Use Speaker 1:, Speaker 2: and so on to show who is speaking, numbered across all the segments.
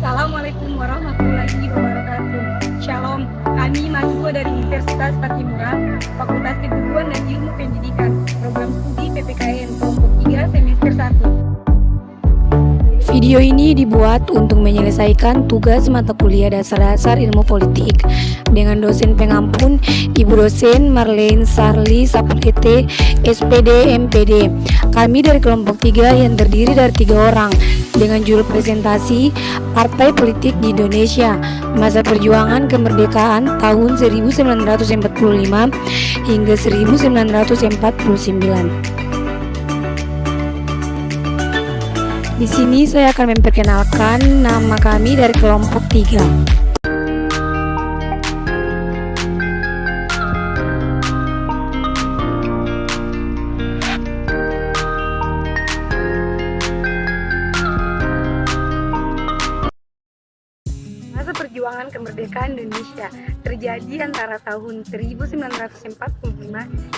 Speaker 1: Assalamualaikum warahmatullahi wabarakatuh. Shalom, kami mahasiswa dari Universitas Patimura, Fakultas Keguruan dan Ilmu Pendidikan, Program Studi PPKN kelompok 3 semester 1.
Speaker 2: Video ini dibuat untuk menyelesaikan tugas mata kuliah dasar-dasar ilmu politik dengan dosen pengampun Ibu dosen Marlene Sarli Saprete, SPD MPD. Kami dari kelompok 3 yang terdiri dari 3 orang dengan judul presentasi Partai Politik di Indonesia, Masa Perjuangan Kemerdekaan tahun 1945 hingga 1949. Di sini saya akan memperkenalkan nama kami dari kelompok 3.
Speaker 1: Masa perjuangan kemerdekaan Indonesia terjadi antara tahun 1945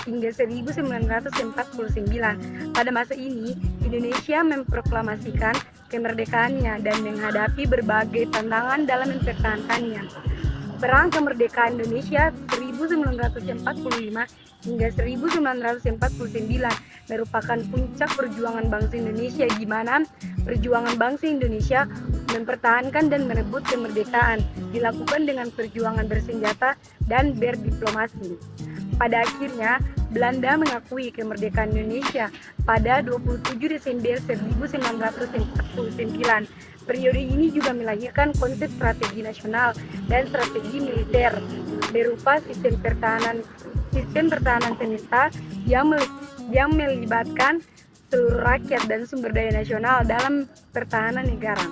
Speaker 1: hingga 1949. Pada masa ini, Indonesia memproklamasikan kemerdekaannya dan menghadapi berbagai tantangan dalam mempertahankannya. Perang kemerdekaan Indonesia 1945 hingga 1949 merupakan puncak perjuangan bangsa Indonesia, di mana perjuangan bangsa Indonesia mempertahankan dan merebut kemerdekaan dilakukan dengan perjuangan bersenjata dan berdiplomasi. Pada akhirnya, Belanda mengakui kemerdekaan Indonesia pada 27 Desember 1949. Periode ini juga melahirkan konsep strategi nasional dan strategi militer berupa sistem pertahanan semesta yang melibatkan seluruh rakyat dan sumber daya nasional dalam pertahanan negara.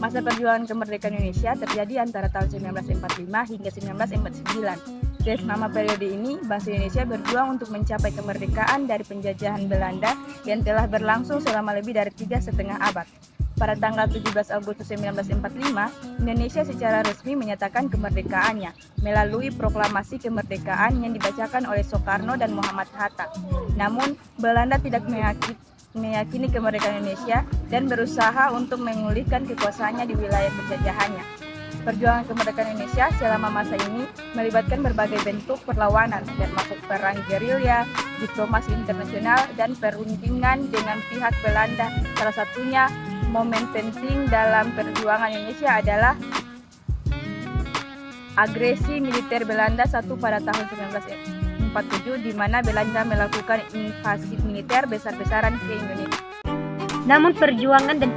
Speaker 3: Masa perjuangan kemerdekaan Indonesia terjadi antara tahun 1945 hingga 1949. Selama periode ini, bangsa Indonesia berjuang untuk mencapai kemerdekaan dari penjajahan Belanda yang telah berlangsung selama lebih dari 3,5 abad. Pada tanggal 17 Agustus 1945, Indonesia secara resmi menyatakan kemerdekaannya melalui proklamasi kemerdekaan yang dibacakan oleh Soekarno dan Muhammad Hatta. Namun, Belanda tidak meyakini kemerdekaan Indonesia dan berusaha untuk memulihkan kekuasaannya di wilayah penjajahannya. Perjuangan kemerdekaan Indonesia selama masa ini melibatkan berbagai bentuk perlawanan, termasuk perang gerilya, diplomasi internasional, dan perundingan dengan pihak Belanda. Salah satunya momen penting dalam perjuangan Indonesia adalah agresi militer Belanda pada tahun 1947, di mana Belanda melakukan invasi militer besar-besaran ke Indonesia.
Speaker 4: Namun perjuangan dan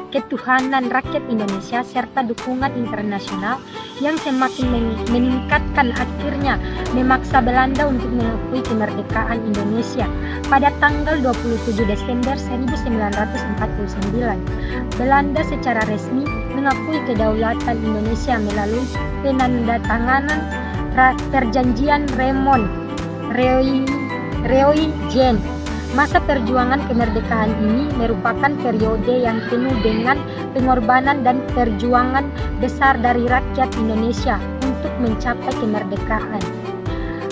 Speaker 4: ketuhanan rakyat Indonesia serta dukungan internasional yang semakin meningkatkan akhirnya memaksa Belanda untuk mengakui kemerdekaan Indonesia. Pada tanggal 27 Desember 1949, Belanda secara resmi mengakui kedaulatan Indonesia melalui penandatanganan perjanjian Reuillet. Masa perjuangan kemerdekaan ini merupakan periode yang penuh dengan pengorbanan dan perjuangan besar dari rakyat Indonesia untuk mencapai kemerdekaan.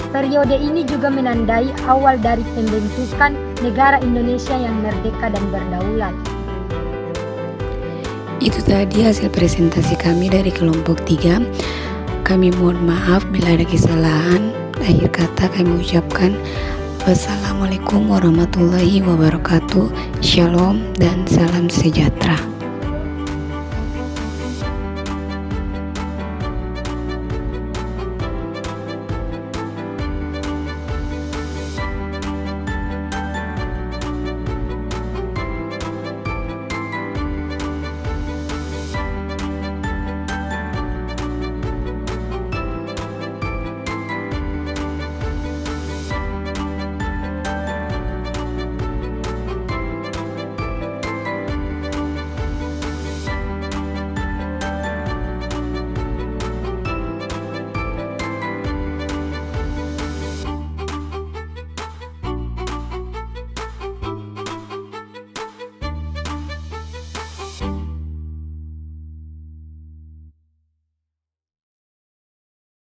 Speaker 4: Periode ini juga menandai awal dari pembentukan negara Indonesia yang merdeka dan berdaulat.
Speaker 2: Itu tadi hasil presentasi kami dari kelompok 3. Kami mohon maaf bila ada kesalahan. Akhir kata kami ucapkan wassalamualaikum warahmatullahi wabarakatuh. Shalom dan salam sejahtera.